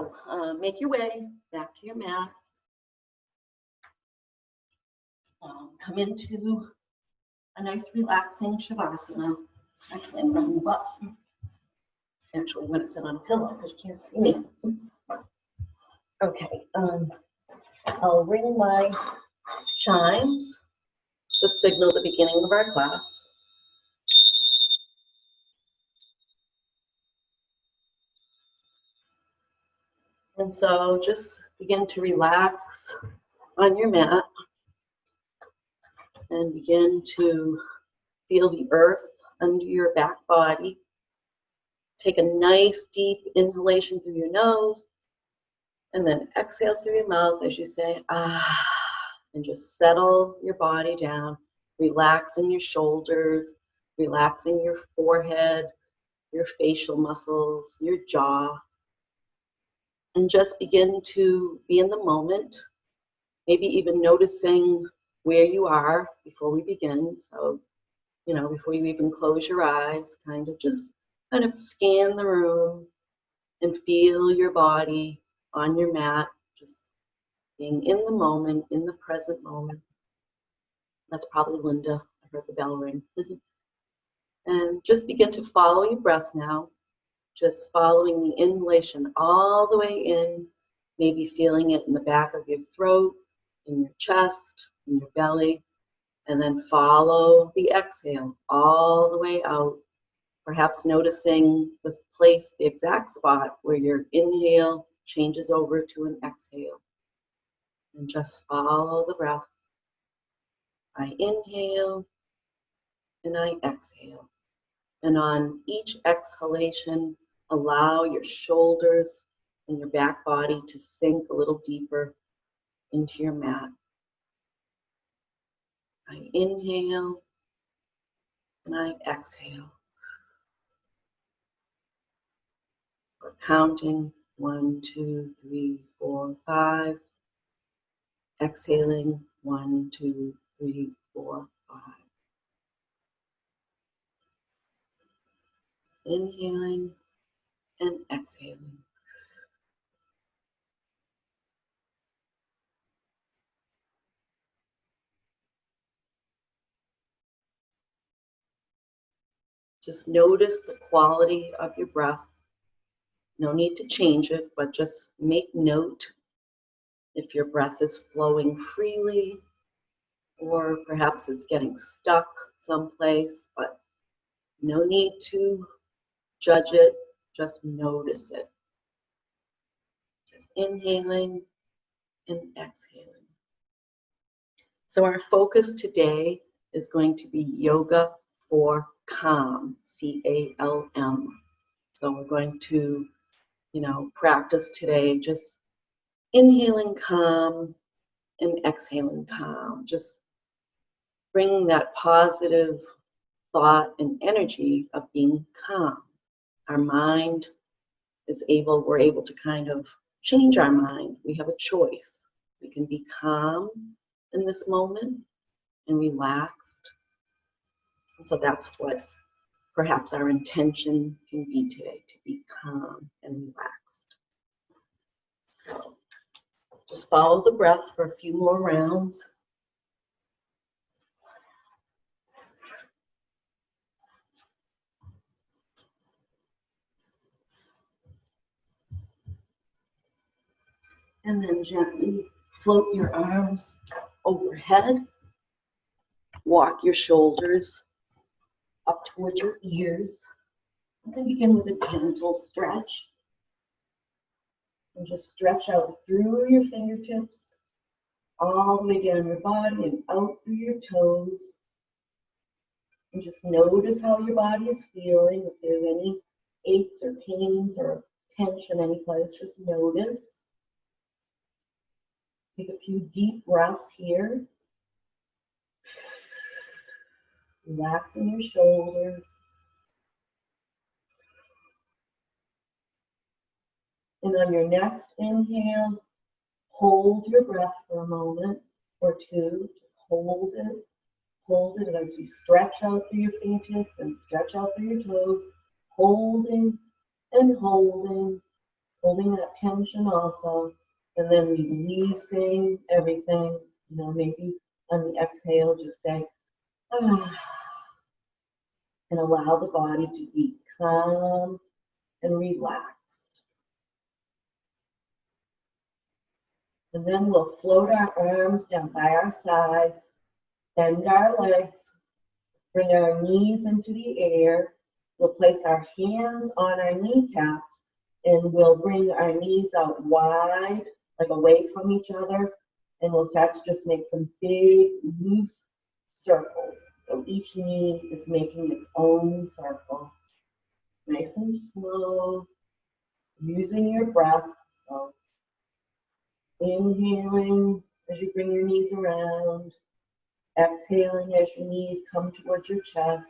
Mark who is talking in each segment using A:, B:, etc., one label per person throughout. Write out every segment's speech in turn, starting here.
A: So make your way back to your mats. Come into a nice relaxing Shavasana. Actually, I'm going to move up. Actually, I'm going to sit on a pillow because you can't see me. Okay, I'll ring my chimes to signal the beginning of our class. And so just begin to relax on your mat and begin to feel the earth under your back body. Take a nice deep inhalation through your nose and then exhale through your mouth as you say, ah, and just settle your body down, relaxing your shoulders, relaxing your forehead, your facial muscles, your jaw, and just begin to be in the moment, maybe even noticing where you are before we begin. So, before you even close your eyes, kind of scan the room and feel your body on your mat, just being in the moment, in the present moment. That's probably Linda. I heard the bell ring. And just begin to follow your breath now, just following the inhalation all the way in, maybe feeling it in the back of your throat, in your chest, in your belly, and then follow the exhale all the way out, perhaps noticing the place, the exact spot where your inhale changes over to an exhale. And just follow the breath. I inhale and I exhale. And on each exhalation, allow your shoulders and your back body to sink a little deeper into your mat. I inhale and I exhale. We're counting 1, 2, 3, 4, 5. Exhaling 1, 2, 3, 4, 5. Inhaling and exhaling. Just notice the quality of your breath. No need to change it, but just make note if your breath is flowing freely or perhaps it's getting stuck someplace, but no need to judge it, just notice it. Just inhaling and exhaling. So our focus today is going to be yoga for calm, C-A-L-M. So we're going to, practice today just inhaling calm and exhaling calm. Just bringing that positive thought and energy of being calm. Our mind we're able to kind of change our mind. We have a choice. We can be calm in this moment and relaxed. And so that's what perhaps our intention can be today, to be calm and relaxed. So just follow the breath for a few more rounds. And then gently float your arms overhead. Walk your shoulders up towards your ears. And then begin with a gentle stretch. And just stretch out through your fingertips, all the way down your body and out through your toes. And just notice how your body is feeling. If there's any aches or pains or tension any place, just notice. Take a few deep breaths here. Relaxing your shoulders. And on your next inhale, hold your breath for a moment or two. Just hold it. Hold it as you stretch out through your fingertips and stretch out through your toes. Holding and holding holding that tension also, and then releasing everything. You know, maybe on the exhale, just say, ah, and allow the body to be calm and relaxed. And then we'll float our arms down by our sides, bend our legs, bring our knees into the air. We'll place our hands on our kneecaps, and we'll bring our knees out wide, like away from each other, and we'll start to just make some big, loose circles. So each knee is making its own circle. Nice and slow, using your breath. So inhaling as you bring your knees around, exhaling as your knees come towards your chest.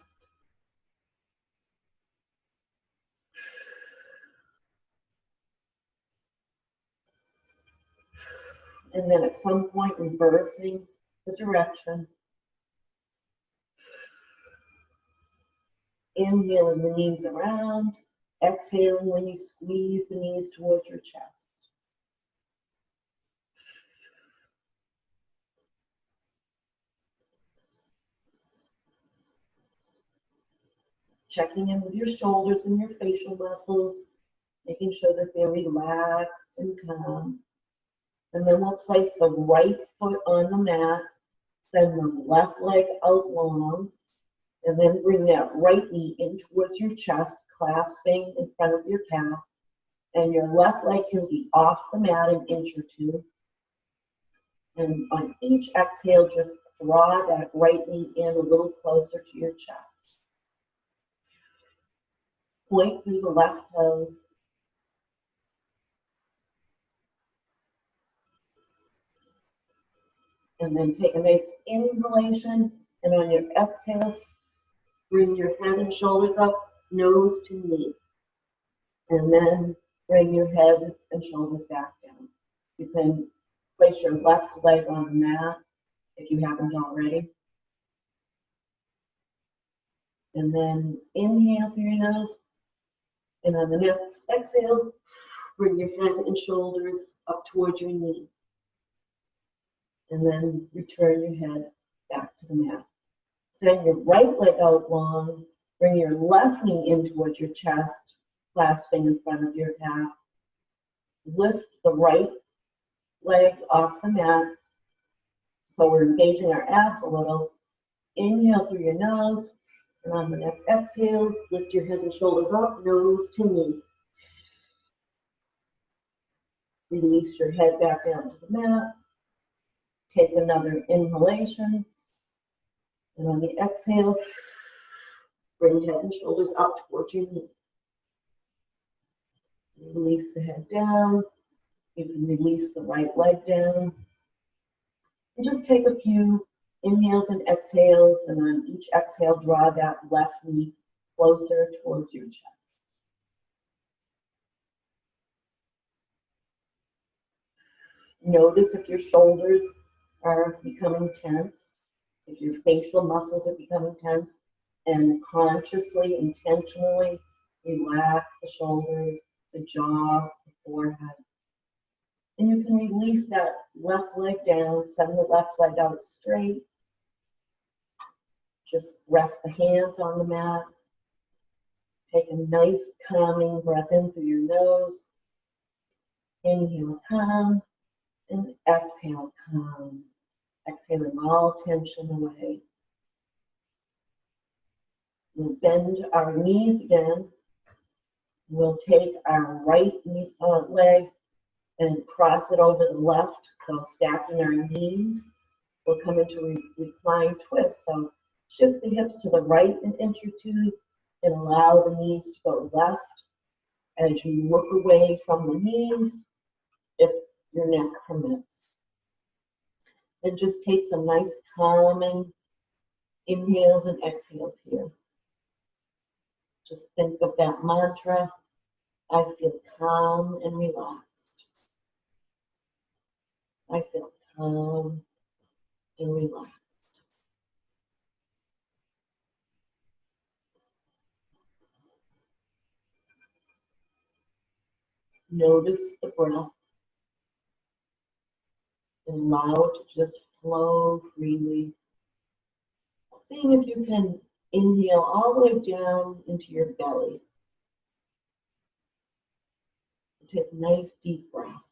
A: And then at some point reversing the direction. Inhaling the knees around, exhaling when you squeeze the knees towards your chest. Checking in with your shoulders and your facial muscles, making sure that they're relaxed and calm. And then we'll place the right foot on the mat, send the left leg out long, and then bring that right knee in towards your chest, clasping in front of your calf. And your left leg can be off the mat an inch or two. And on each exhale, just draw that right knee in a little closer to your chest. Point through the left toes. And then take a nice inhalation, and on your exhale, bring your head and shoulders up, nose to knee. And then bring your head and shoulders back down. You can place your left leg on the mat if you haven't already. And then inhale through your nose. And on the next exhale, bring your head and shoulders up towards your knee. And then return your head back to the mat. Send your right leg out long. Bring your left knee in towards your chest, clasping in front of your calf. Lift the right leg off the mat. So we're engaging our abs a little. Inhale through your nose. And on the next exhale, lift your head and shoulders up, nose to knee. Release your head back down to the mat. Take another inhalation. And on the exhale, bring head and shoulders up towards your knee. Release the head down. You can release the right leg down. And just take a few inhales and exhales, and on each exhale, draw that left knee closer towards your chest. Notice if your shoulders are becoming tense, if your facial muscles are becoming tense, and consciously, intentionally relax the shoulders, the jaw, the forehead. And you can release that left leg down, send the left leg out straight. Just rest the hands on the mat. Take a nice calming breath in through your nose. Inhale, calm, and exhale, calm. Exhaling all tension away. We'll bend our knees again. We'll take our right leg and cross it over the left, so stacking our knees. We'll come into reclined twist, so shift the hips to the right an inch or two and allow the knees to go left as you look away from the knees if your neck permits. And just take some nice calming inhales and exhales here. Just think of that mantra, I feel calm and relaxed. I feel calm and relaxed. Notice the breath. Allow it to just flow freely. Seeing if you can inhale all the way down into your belly. Take nice deep breaths.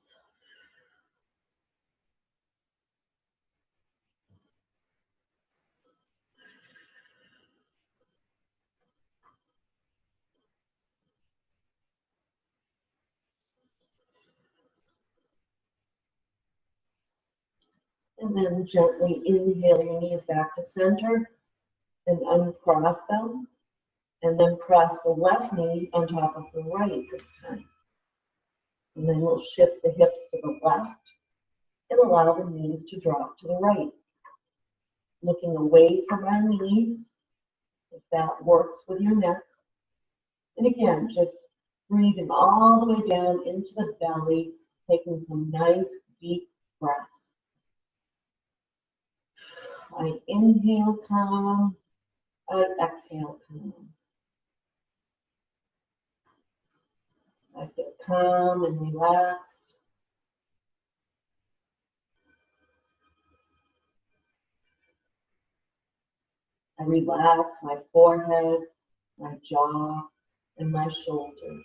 A: And then gently inhale your knees back to center and uncross them. And then cross the left knee on top of the right this time. And then we'll shift the hips to the left and allow the knees to drop to the right. Looking away from our knees, if that works with your neck. And again, just breathing all the way down into the belly, taking some nice deep breaths. I inhale calm, I exhale calm. I feel calm and relaxed. I relax my forehead, my jaw, and my shoulders.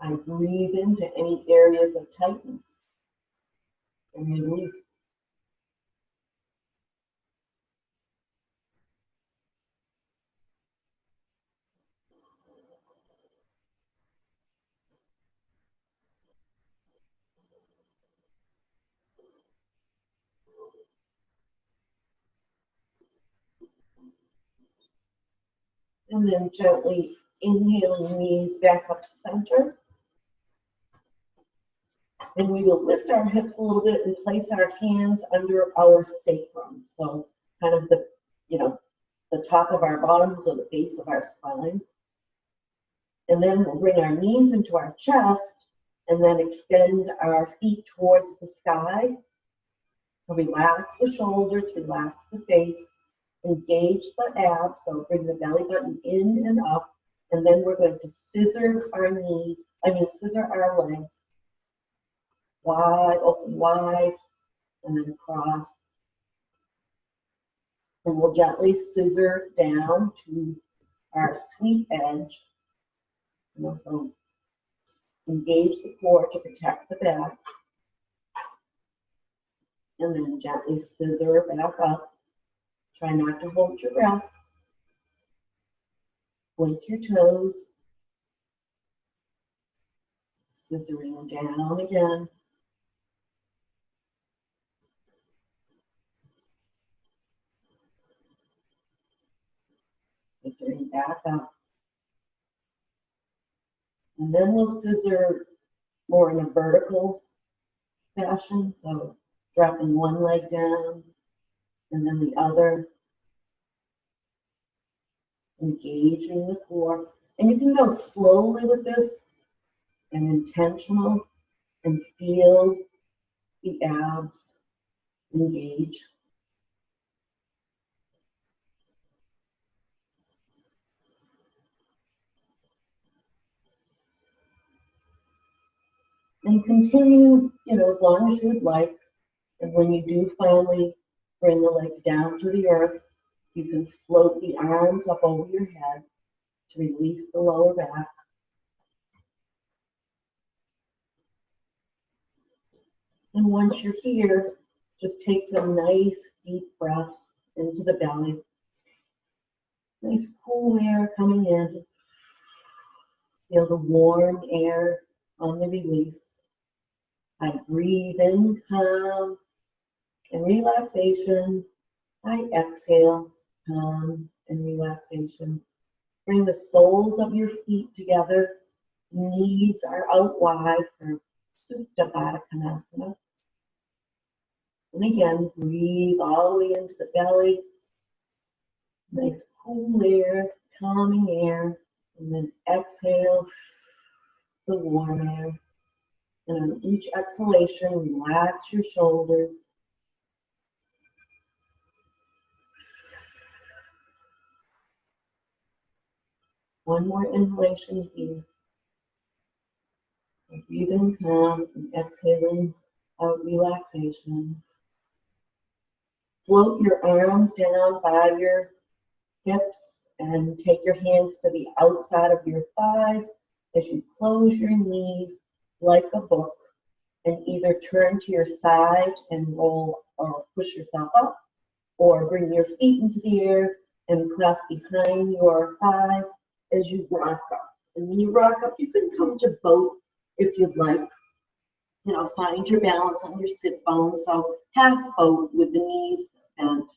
A: I breathe into any areas of tightness and release. And then gently inhaling knees back up to center. And we will lift our hips a little bit and place our hands under our sacrum. So kind of the, the top of our bottoms or the base of our spine. And then we'll bring our knees into our chest and then extend our feet towards the sky. So relax the shoulders, relax the face, engage the abs. So bring the belly button in and up. And then we're going to scissor our legs wide, open wide, and then cross. And we'll gently scissor down to our sweep edge. And also engage the core to protect the back. And then gently scissor back up. Try not to hold your breath. Point your toes. Scissoring down again. Scissoring back up. And then we'll scissor more in a vertical fashion. So dropping one leg down and then the other. Engaging the core. And you can go slowly with this and intentional and feel the abs engage. And continue, as long as you would like. And when you do finally bring the legs down to the earth, you can float the arms up over your head to release the lower back. And once you're here, just take some nice deep breaths into the belly. Nice cool air coming in. Feel the warm air on the release. I breathe in calm and relaxation. I exhale calm and relaxation. Bring the soles of your feet together. Knees are out wide for Supta Baddha Konasana. And again, breathe all the way into the belly. Nice cool air, calming air. And then exhale the warm air. And on each exhalation, relax your shoulders. One more inhalation here. Breathe in calm and exhaling out relaxation. Float your arms down by your hips and take your hands to the outside of your thighs as you close your knees like a book and either turn to your side and roll or push yourself up, or bring your feet into the air and clasp behind your thighs as you rock up. And when you rock up, you can come to boat if you'd like. You know, find your balance on your sit bones. So half boat with the knees bent.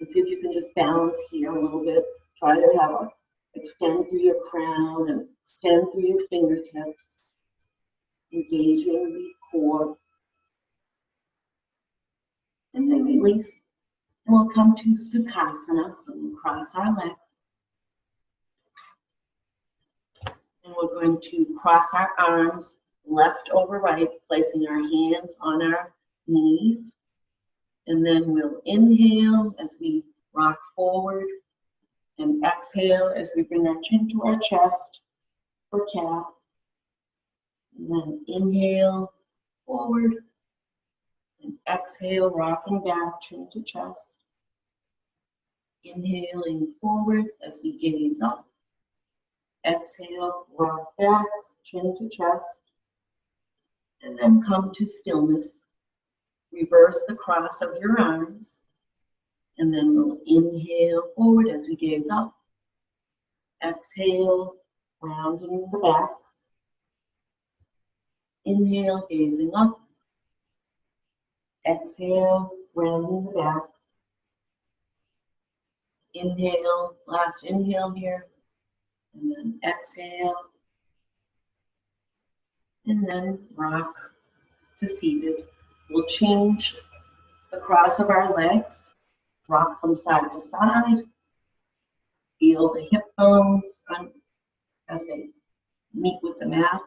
A: And see if you can just balance here a little bit. Try to have a extend through your crown and extend through your fingertips. Engaging the core. And then release. And we'll come to Sukhasana. So we'll cross our legs. And we're going to cross our arms left over right, placing our hands on our knees. And then we'll inhale as we rock forward and exhale as we bring our chin to our chest for cat. And then inhale forward and exhale, rocking back, chin to chest. Inhaling forward as we gaze up. Exhale, rock back, chin to chest. And then come to stillness. Reverse the cross of your arms. And then we'll inhale forward as we gaze up. Exhale, rounding the back. Inhale, gazing up. Exhale, rounding the back. Inhale, last inhale here. And then exhale. And then rock to seated. We'll change the cross of our legs. Rock from side to side. Feel the hip bones as they meet with the mat.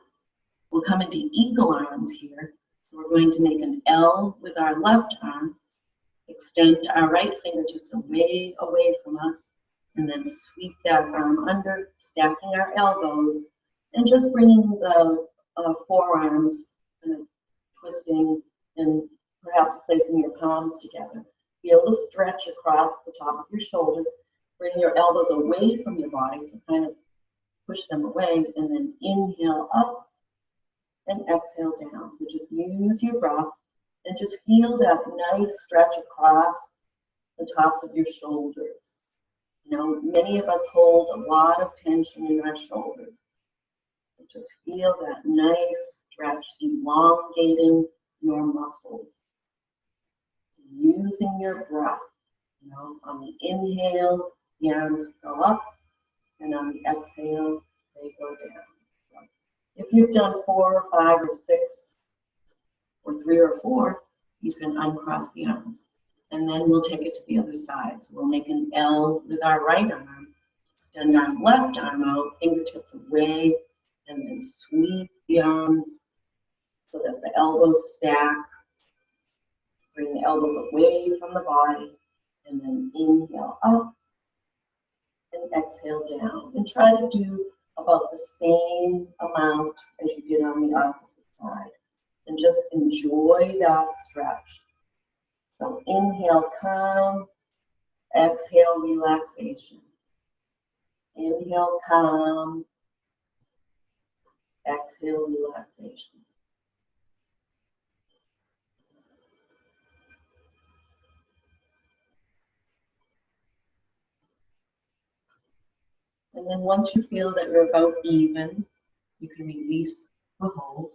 A: We'll come into eagle arms here. So we're going to make an L with our left arm. Extend our right fingertips away from us. And then sweep that arm under, stacking our elbows. And just bringing the forearms and twisting and perhaps placing your palms together. Be able to stretch across the top of your shoulders. Bring your elbows away from your body, so kind of push them away, and then inhale up and exhale down. So just use your breath and just feel that nice stretch across the tops of your shoulders. You know, many of us hold a lot of tension in our shoulders. So just feel that nice stretch, elongating your muscles. Using your breath. You know, on the inhale, the arms go up, and on the exhale, they go down. So if you've done 4 or 5 or 6 or 3 or 4, you can uncross the arms. And then we'll take it to the other side. So we'll make an L with our right arm, extend our left arm out, fingertips away, and then sweep the arms so that the elbows stack. Bring the elbows away from the body, and then inhale up and exhale down. And try to do about the same amount as you did on the opposite side. And just enjoy that stretch. So inhale, calm. Exhale, relaxation. Inhale, calm. Exhale, relaxation. And then once you feel that you're about even, you can release the hold.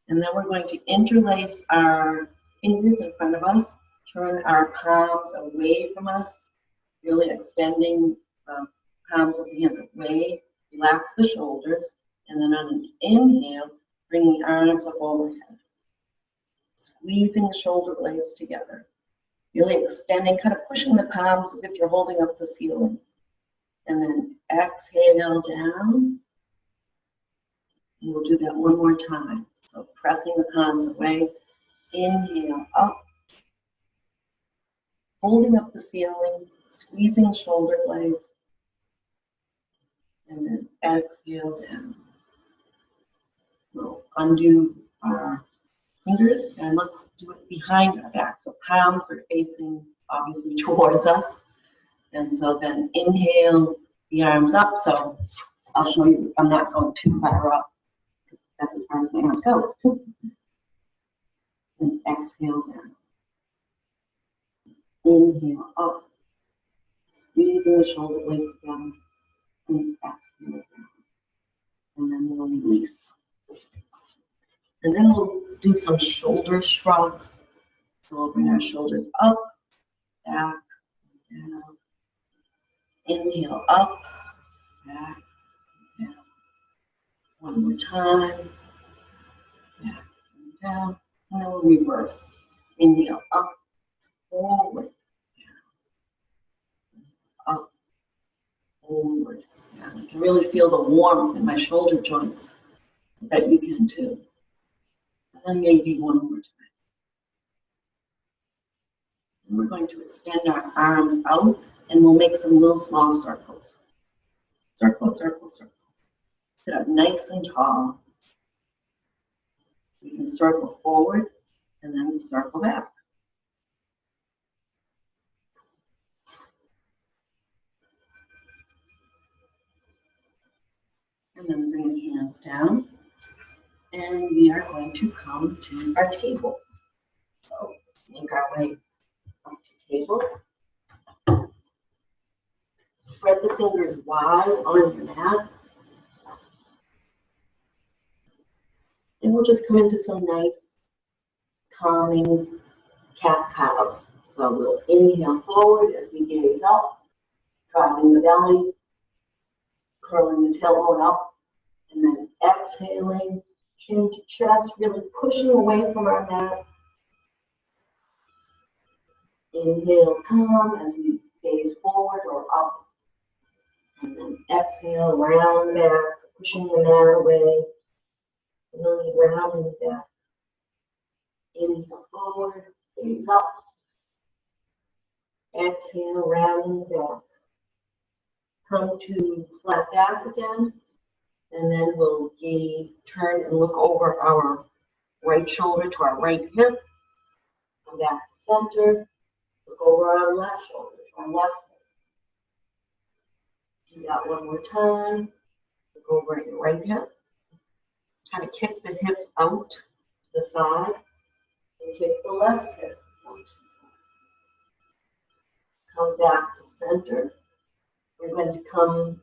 A: And then we're going to interlace our fingers in front of us, turn our palms away from us, really extending the palms of the hands away, relax the shoulders, and then on an inhale, bring the arms up overhead, squeezing the shoulder blades together, really extending, kind of pushing the palms as if you're holding up the ceiling. And then exhale down. And we'll do that one more time. So pressing the palms away. Inhale up. Holding up the ceiling, squeezing shoulder blades. And then exhale down. We'll undo our fingers and let's do it behind our back. So palms are facing obviously towards us. And so then inhale the arms up. So I'll show you, I'm not going too far up. That's as far as my arms go. And exhale down. Inhale up. Squeezing the shoulder blades together. And exhale down. And then we'll release. And then we'll do some shoulder shrugs. So we'll bring our shoulders up, back, down. Inhale up, back, down. One more time. Back and down. And then we'll reverse. Inhale up, forward, down. Up, forward, down. I can really feel the warmth in my shoulder joints. I bet you can too. And then maybe one more time. And we're going to extend our arms out and we'll make some little small circles. Circle, circle, circle. Sit up nice and tall. You can circle forward and then circle back. And then bring the hands down. And we are going to come to our table. So make our way up to table. Spread the fingers wide on your mat. And we'll just come into some nice, calming cat-cows. So we'll inhale forward as we gaze up, dropping the belly, curling the tailbone up, and then exhaling, chin to chest, really pushing away from our mat. Inhale, calm as we gaze forward or up. And then exhale, round the back, pushing the mat away. Really rounding the back. Inhale forward, gaze up. Exhale, rounding the back. Come to flat back again. And then we'll turn and look over our right shoulder to our right hip. Come back to center. Look over our left shoulder to our left hip. Do that one more time. Look over at your right hip. Kind of kick the hip out to the side. And kick the left hip out to the side. Come back to center. We're going to come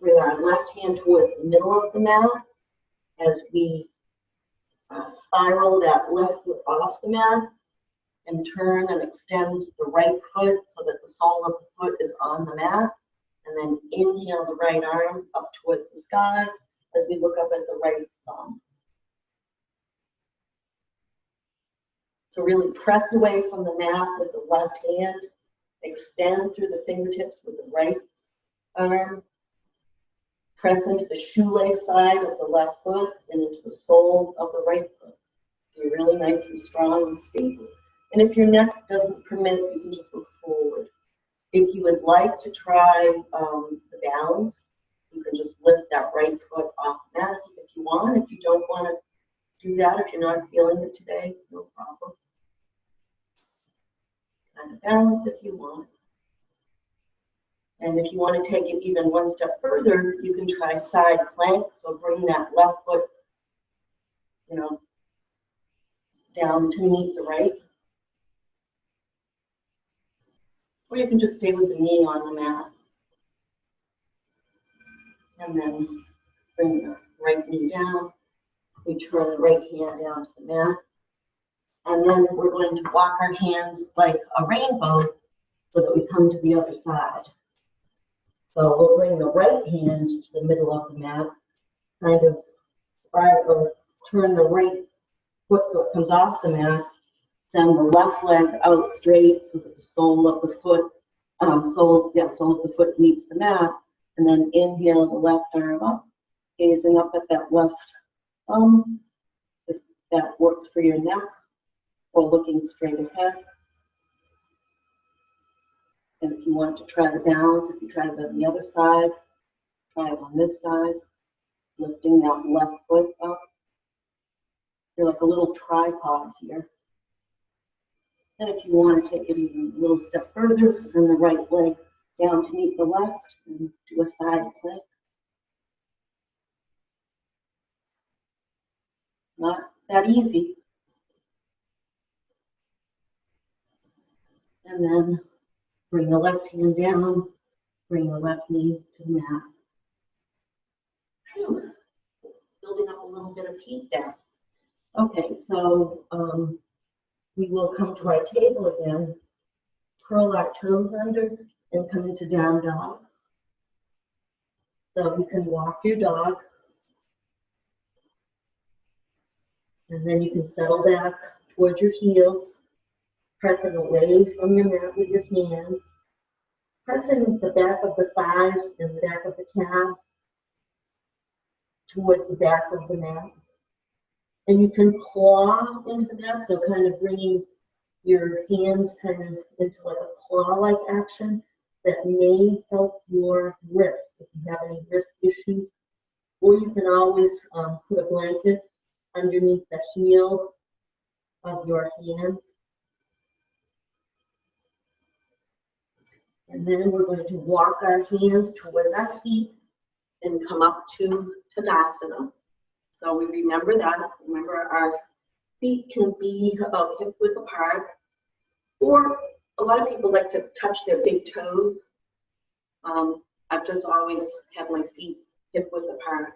A: bring our left hand towards the middle of the mat as we spiral that left foot off the mat and turn and extend the right foot so that the sole of the foot is on the mat. And then inhale the right arm up towards the sky as we look up at the right thumb. So really press away from the mat with the left hand, extend through the fingertips with the right arm, press into the shoelace side of the left foot and into the sole of the right foot. So you're really nice and strong and stable. And if your neck doesn't permit, you can just look forward. If you would like to try the balance, you can just lift that right foot off the mat if you want. If you don't want to do that, if you're not feeling it today, no problem. Kind of balance if you want. And if you want to take it even one step further, you can try side plank. So bring that left foot, down to meet the right. Or you can just stay with the knee on the mat. And then bring the right knee down. We turn the right hand down to the mat. And then we're going to walk our hands like a rainbow so that we come to the other side. So we'll bring the right hand to the middle of the mat, kind of turn the right foot so it comes off the mat, send the left leg out straight so that the sole of the foot, sole of the foot meets the mat, and then inhale the left arm up, gazing up at that left thumb, if that works for your neck, or looking straight ahead. And if you want to try the balance, if you try it on the other side, Try it on this side, lifting that left foot up. You're like a little tripod here. And if you want to take it even a little step further, send the right leg down to meet the left and do a side plank. Not that easy. And then bring the left hand down, bring the left knee to the mat. Whew. Building up a little bit of heat there. Okay, so we will come to our table again, curl our toes under, and come into down dog. So you can walk your dog, and then you can settle back towards your heels, pressing away from your mat with your hands, pressing the back of the thighs and the back of the calves towards the back of the mat. And you can claw into the mat, so kind of bringing your hands kind of into like a claw-like action that may help your wrist if you have any wrist issues. Or you can always put a blanket underneath the heel of your hand. And then we're going to walk our hands towards our feet and come up to Tadasana. So we remember that. Remember, our feet can be about hip width apart, or a lot of people like to touch their big toes. I've just always had my feet hip width apart,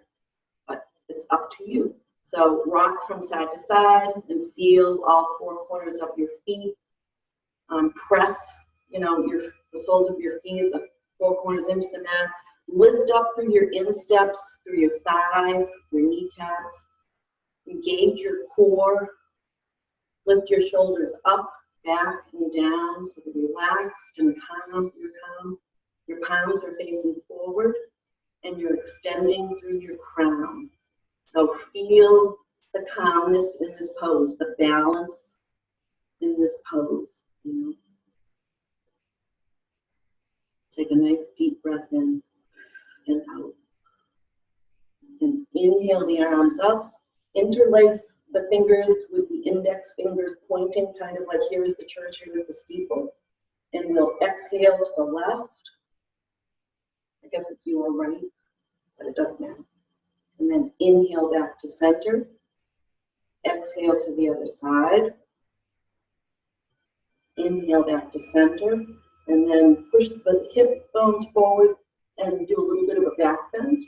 A: but it's up to you. So rock from side to side and feel all four corners of your feet. Press, the soles of your feet, the four corners into the mat. Lift up through your insteps, through your thighs, your kneecaps. Engage your core. Lift your shoulders up, back, and down so they're relaxed and calm. You're calm. Your palms are facing forward, and you're extending through your crown. So feel the calmness in this pose, the balance in this pose. Take a nice deep breath in and out. And inhale the arms up. Interlace the fingers with the index fingers pointing, kind of like here is the church, here is the steeple. And we'll exhale to the left. I guess it's your right, but it doesn't matter. And then inhale back to center. Exhale to the other side. Inhale back to center. And then push the hip bones forward and do a little bit of a back bend.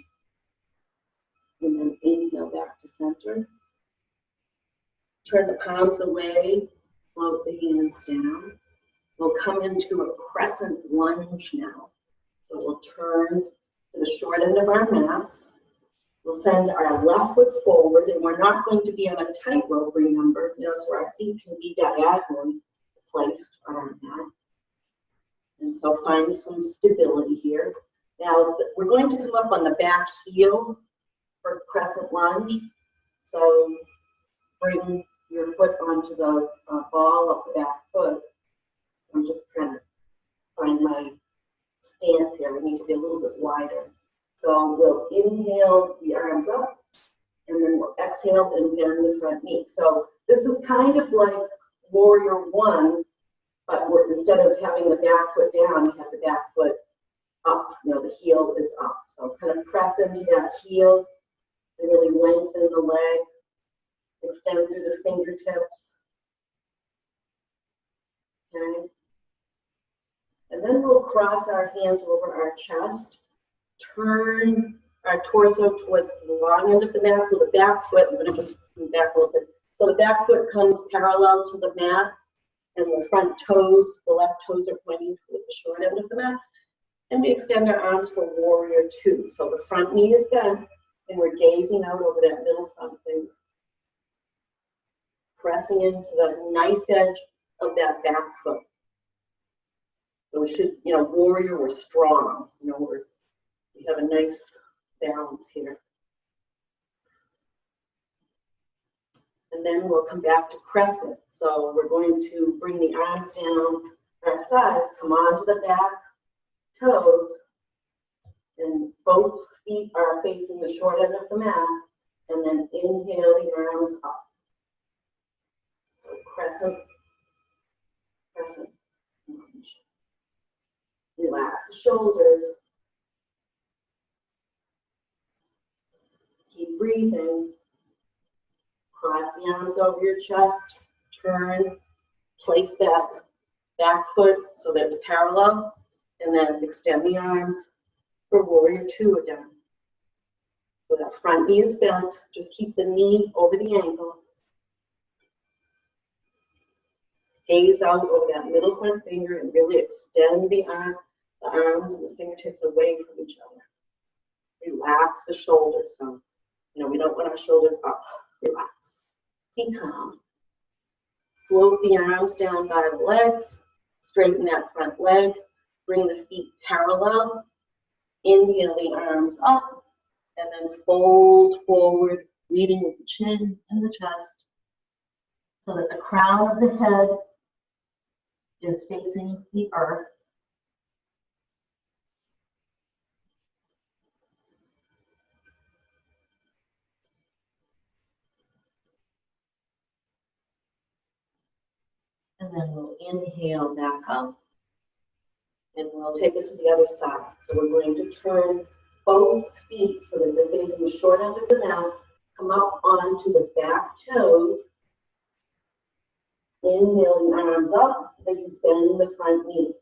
A: And then inhale back to center. Turn the palms away, float the hands down. We'll come into a crescent lunge now. So we'll turn to the short end of our mats. We'll send our left foot forward, and we're not going to be on a tightrope, remember, so our feet can be diagonally placed on our mat. And so find some stability here. Now, we're going to come up on the back heel for crescent lunge. So bring your foot onto the ball of the back foot. I'm just trying to find my stance here. We need to be a little bit wider. So we'll inhale the arms up, and then we'll exhale and bend the front knee. So this is kind of like warrior one, but instead of having the back foot down, you have the back foot up. The heel is up. So kind of press into that heel and really lengthen the leg. Extend through the fingertips. Okay. And then we'll cross our hands over our chest. Turn our torso towards the long end of the mat. So the back foot, I'm going to just move back a little bit. So the back foot comes parallel to the mat, and the front toes, the left toes are pointing towards the short end of the mat. And we extend our arms for warrior two. So the front knee is bent, and we're gazing out over that middle front finger. Pressing into the knife edge of that back foot. So we should, warrior, we're strong. We have a nice balance here. And then we'll come back to crescent. So we're going to bring the arms down our sides, come onto the back toes, and both feet are facing the short end of the mat, and then inhale the arms up. So crescent, crescent, lunge. Relax the shoulders. Keep breathing. Cross the arms over your chest. Turn. Place that back foot so that it's parallel. And then extend the arms for warrior two again. So that front knee is bent. Just keep the knee over the ankle. Gaze out over that middle front finger and really extend the arms and the fingertips away from each other. Relax the shoulders. So, we don't want our shoulders up. Relax. Be calm. Float the arms down by the legs. Straighten that front leg. Bring the feet parallel. Inhale the arms up. And then fold forward, leading with the chin and the chest, so that the crown of the head is facing the earth. And then we'll inhale back up. And we'll take it to the other side. So we're going to turn both feet so that they're facing the short end of the mat. Come up onto the back toes. Inhale the arms up as you bend the front knee.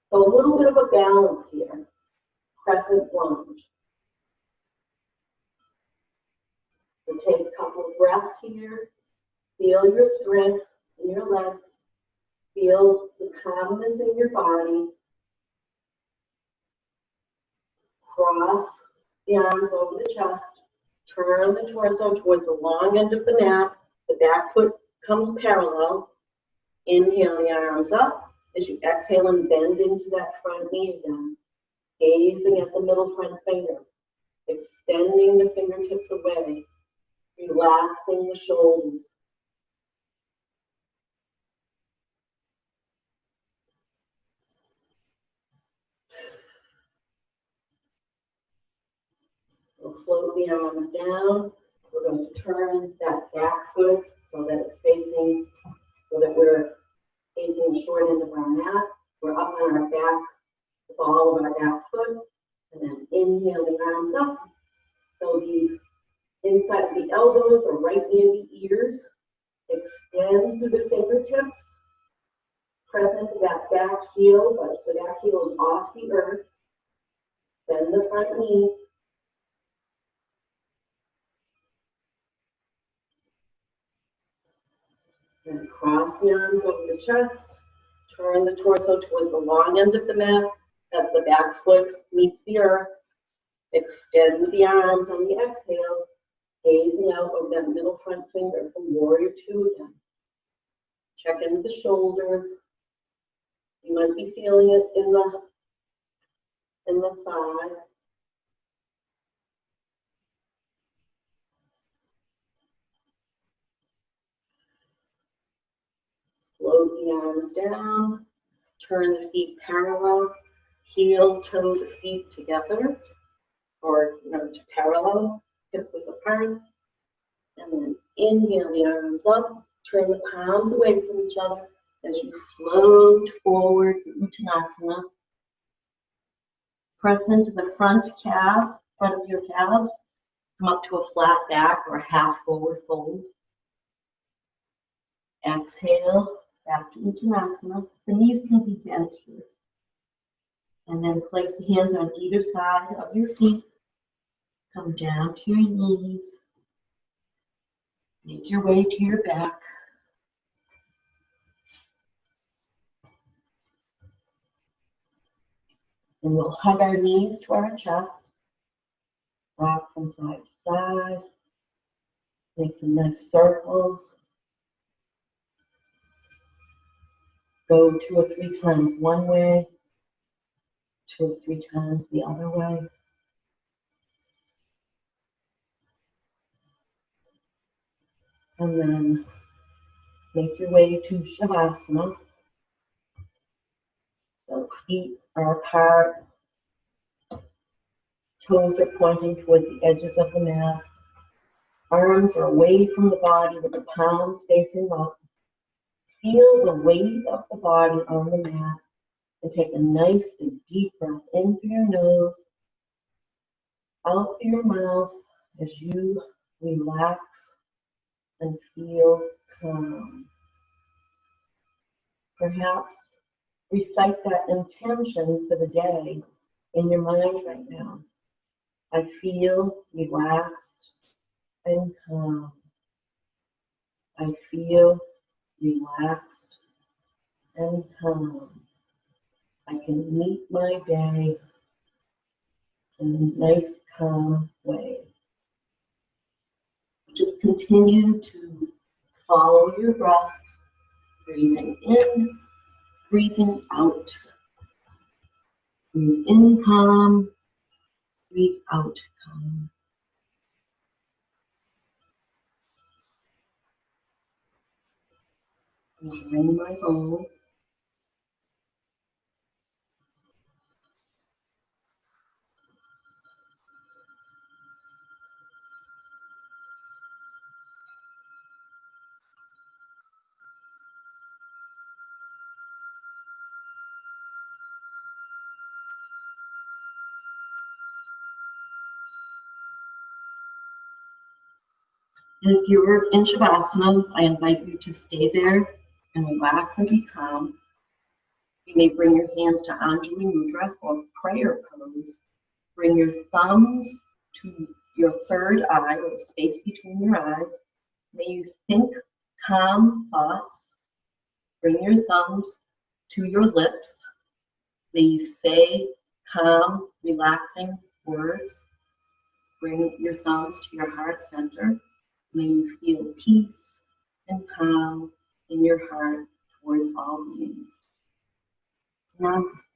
A: So a little bit of a balance here. Crescent lunge. So take a couple of breaths here. Feel your strength in your legs. Feel the calmness in your body. Cross the arms over the chest. Turn the torso towards the long end of the mat. The back foot comes parallel. Inhale the arms up as you exhale and bend into that front knee again. Gazing at the middle front finger. Extending the fingertips away. Relaxing the shoulders. We'll float the arms down. We're going to turn that back foot so that it's facing, so that we're facing the short end of our mat. We're up on our back, the ball of our back foot, and then inhale the arms up. So the inside of the elbows are right near the ears. Extend through the fingertips. Press into that back heel, but the back heel is off the earth. Bend the front knee. And cross the arms over the chest. Turn the torso towards the long end of the mat as the back foot meets the earth. Extend the arms on the exhale, gazing out over that middle front finger from warrior two again. Check in the shoulders. You might be feeling it in the thigh. Float the arms down. Turn the feet parallel. Heel, toe the feet together, or to parallel, hip width apart. And then inhale the arms up. Turn the palms away from each other as you float forward to Uttanasana. Press into the front calf, front of your calves. Come up to a flat back or a half forward fold. Exhale, back to Uttanasana. The knees can be bent here. And then place the hands on either side of your feet. Come down to your knees. Make your way to your back. And we'll hug our knees to our chest. Rock from side to side. Make some nice circles. Go 2 or 3 times one way, 2 or 3 times the other way. And then make your way to Shavasana. So feet are apart. Toes are pointing towards the edges of the mat. Arms are away from the body with the palms facing up. Feel the weight of the body on the mat and take a nice and deep breath in through your nose, out through your mouth as you relax and feel calm. Perhaps recite that intention for the day in your mind right now. I feel relaxed and calm. I feel relaxed and calm. I can meet my day in a nice, calm way. Just continue to follow your breath, breathing in, breathing out. Breathe in calm, breathe out calm. Enjoying my bowl. And if you're in Shavasana, I invite you to stay there and relax and be calm. You may bring your hands to Anjali Mudra or prayer pose. Bring your thumbs to your third eye or the space between your eyes. May you think calm thoughts. Bring your thumbs to your lips. May you say calm, relaxing words. Bring your thumbs to your heart center. May you feel peace and calm in your heart towards all beings. Namaste.